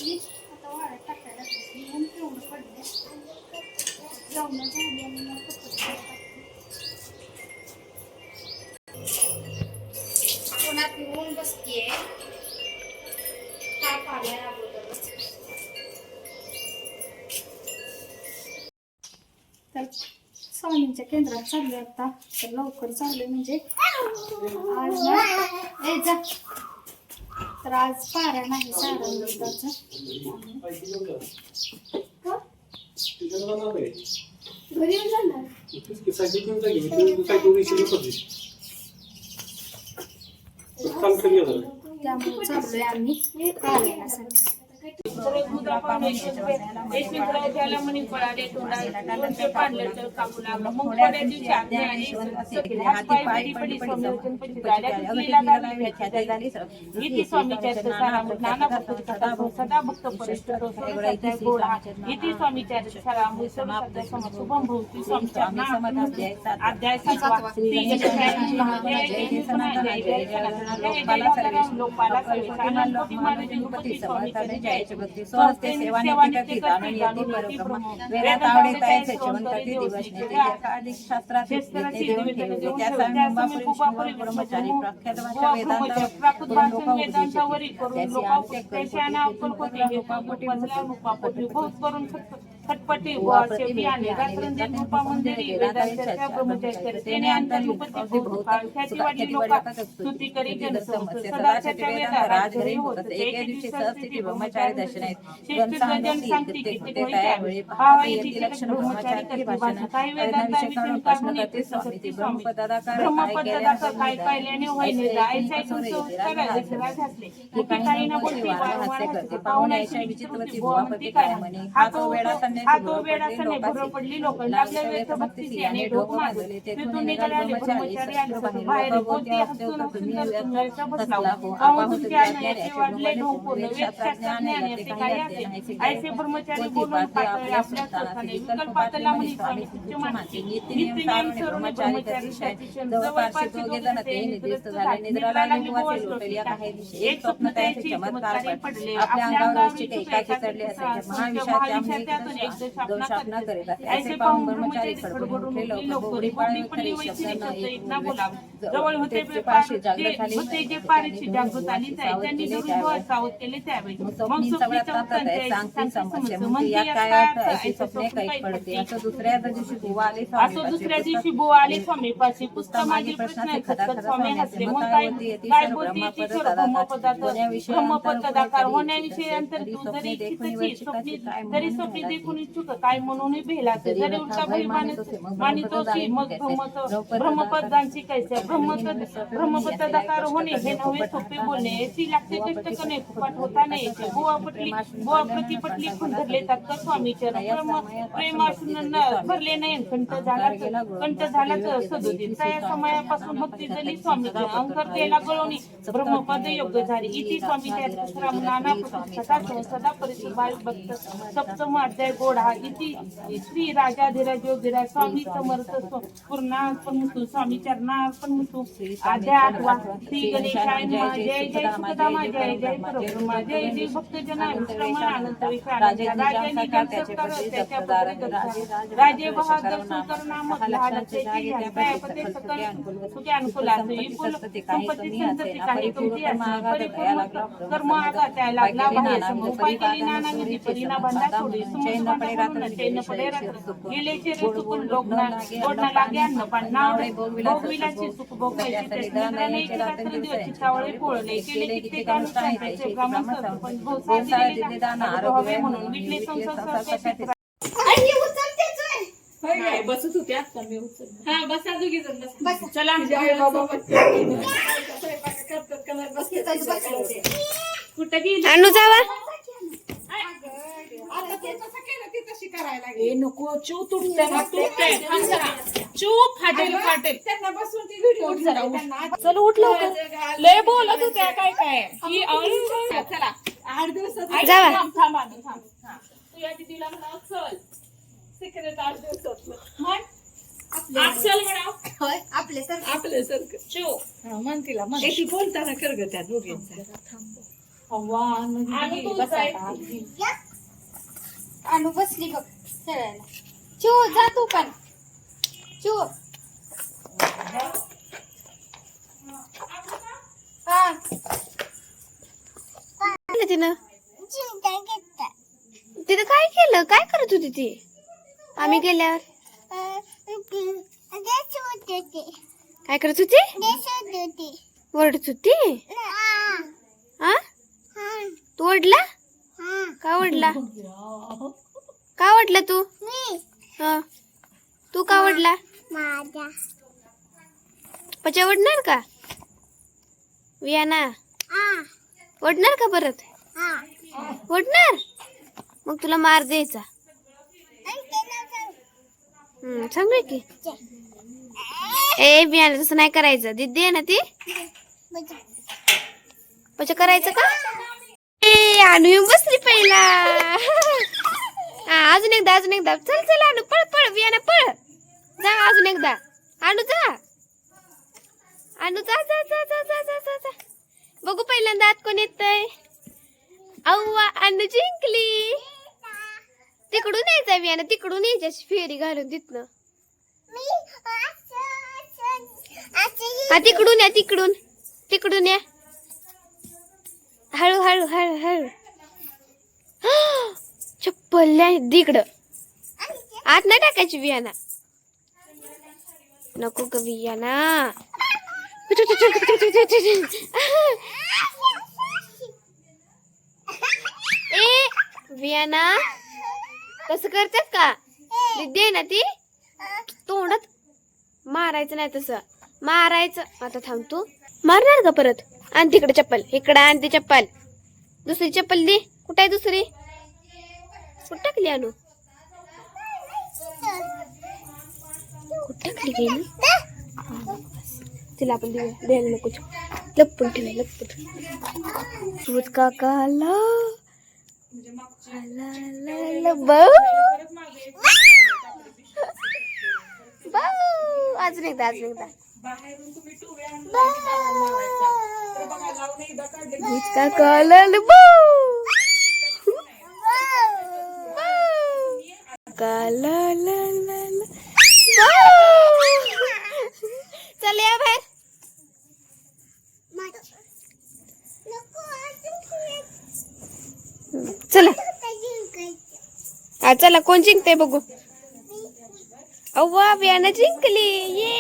घातली आता वाळत टाकायला घातली आणि तेवढं पडले जाऊन झाली आणि मग कोणात येऊन बसतीये ताप आलाय अगोदरच तर स्वामींच्या केंद्रात चाललोय आता तर लवकर चाललोय म्हणजे आज ना जा तर आज पारा नाही सारांचा घरी येऊन जाणार त्यामुळे चाललोय आम्ही पारायणासाठी स्वस्ते सेवानिवृत्ती दानवी यती परब्रह्म वेदात आवडे तायचे जेवण करते दिवस नेते एकाधिक शास्त्रात ते देऊन ठेवले त्या स्वामी मुंबापुरी ब्रह्मचारी प्रख्यात भाषा वेदांतावरी त्याची अनाकल्पती लोकापोटी करून खटपटी वाचेवी आणि रात्रंदिन रूपा मंदिरी वेदांच्या ब्रह्मचर्य तेने अंतर्मुपती ख्यातीवाडी लोका स्तुती करी जन सदाच्या वेदा राजहरी होत एके दिवशी सहस्थिती ब्रह्मचारी दर्शन आहेत सांगती की ते त्यावेळी भावाची लक्षण ब्रह्मचारी भाषण काही वेदांता प्रश्न करते स्वामी ते ब्रह्मपदाकार काय पाहिल्याने होईने जायचे काही ना बोलती हास्य करते पाहुण्याच्या विचित्रवती भुवापती काय म्हणे हा तो वेडा सने भर पडली लोक लागल्या वेळेस भक्तीची आणि ढोक माजले तिथून निघाले ब्रह्मचारी आले बाहेर बोलती हसून सुंदर बसला पाहून त्याने वाढले ढोक पूर्ण वेदशास्त्रात ज्ञान येते काय असे ऐसे ब्रह्मचारी बोलून पातळी आपल्या स्वतःने विकल्पातला म्हणी स्वामी मानते नित्यनियम ब्रह्मचारी जवळपास दोघे जण ते निद्रिस्त झाले निद्रा लागली वाचे लोटल्या काही दिवशी एक स्वप्न त्याचे चमत्कार पडले आपल्या अंगावरची काही एकाकी चढले असायचे महाविषात त्यातून दोषापना करीत असे ऐसे पाहून ब्रह्मचारी खडबडून उठले लोक पाळी शब्दांना जवळ होते पाशी जागृत झाली होते जे पारीची जागृत आली त्यांनी जरूर सावध केले त्यावेळी मग सांगते समस्या म्हणजे या काय अर्थ ऐसे स्वप्ने काही पडते असं दुसऱ्या दिवशी बुवा आले स्वामीपाशी पुस्तक माझी प्रश्न स्वामी हसले मग काय बोलते ब्रह्मपदाकार होण्याविषयी अंतर तू जरी जरी स्वप्ने देखून इच्छुक काय म्हणून भेलाचे जरी उलटा भई मानितोसी मग ब्रह्मपदांची कैसे ब्रह्मपदाकार होणे हे नव्हे सोपे बोलणे याची लागते कष्ट करणे फुकट होता नाही बुवा प्रतिपटली धरले तर स्वामीचे प्रेमासून भरले नाही कंठ झाला सदोदित त्या समयापासून भक्ती झाली स्वामीचे अंकरतेला गळवणी ब्रह्मपद योग्य झाली इति स्वामीच्या नाना सदा परिसर भक्त सप्तम अध्याय गोडा इति श्री राजाधिराज योगिराज स्वामी समर्थ पूर्णार्पण स्वामी चरणार्पण मुतू अध्याय 8 श्री गणेशाय नमः जय जय सुखदामा जय जय परब्रह्मा जय जय भक्त जना विश्रमण अनंत विश्रांती राजांनी जगसत्कार राजे बहादुर सुंदर नाम लहानचे पते सकल सुखे अनुकूलाचे विपुल संपत्ती संतती काही तुमची परिपूर्ण कर्म आगा त्या लागला बाह्य उपाय केली नाना विधी परिणा बंधा सोडी सुमन पडे रात्र गेलेचे रे चुकून लोकना ओढना लागे अन्न पण नाव भोगविलाची सुख भोगायची ते निद्राने रात्र दिवस चितावळे पोळले केले किती कानुष्ठांचे ब्राह्मण सरपंच भोसा दिले दान आरोग्य म्हणून विकले संसार बसत होते आता मी उचल हा बसा दोघी जण बस चला कुठं गेली आणू जावा नको चू तुटते चूप फाटेल त्यांना बसून ती व्हिडिओ चल उठलो लय बोलत होत्या काय काय की चला 8 दिवसात जावा थांबा तू या दिदीला म्हणा चल सिक्रेट 8 दिवसात म्हण चल म्हणा होय आपल्यासारखं चू म्हण तिला म्हण बोलताना कर ग त्या दोघींचा आणि तू बसायला. आणू बसली बघ खेळायला. चिव जा तू पण. चिव हा तिनं तिथं काय केलं? काय करत होती ती आम्ही गेल्यावर? काय करत होती? ओरडत होती? हा तू ओढला? का ओढला? का ओढला तू? हा तू का ओढला? पचा ओढणार का? वियाना ओढणार का परत? ओढणार? मग तुला मार द्यायचा. सांगू की ए बियाणं तसं नाही करायचं. दिदी आहे ना ती पचा करायचं का? ए आणू येऊन बसली पहिला. हा अजून एकदा चल चल आणू पळ पळ बियाणं पळ जा अजून एकदा आणू जा जा जा जा जा जा जा जा जा. बघू पहिल्यांदा आत कोण येतंय. अव्वा आणू जिंकली. तिकडून यायचं बियाणं तिकडून यायची फेरी घालून तिथनं. हा तिकडून या हळू हळू हळू हळू. चप्पल तिकडं आत नाही टाकायची बियाणा. नको ग बियाणा. ए बियाणा कसं करतात का? दे ना ती तोंडात मारायचं नाही तसं मारायचं. आता थांब तू मारणार का परत? आण तिकडे चप्पल इकडं आण ती चप्पल. दुसरी चप्पल दे. कुठे आहे दुसरी? कुठं टाकली आणू? कुठं टाकली गेली? तिला आपण देऊया. द्यायला नको लपून ठेवा लपून. सूज काका आला अजून एकदा चल या बाहेर. चला चला कोण जिंकते बघू. अव्वा बियाणं जिंकली. ये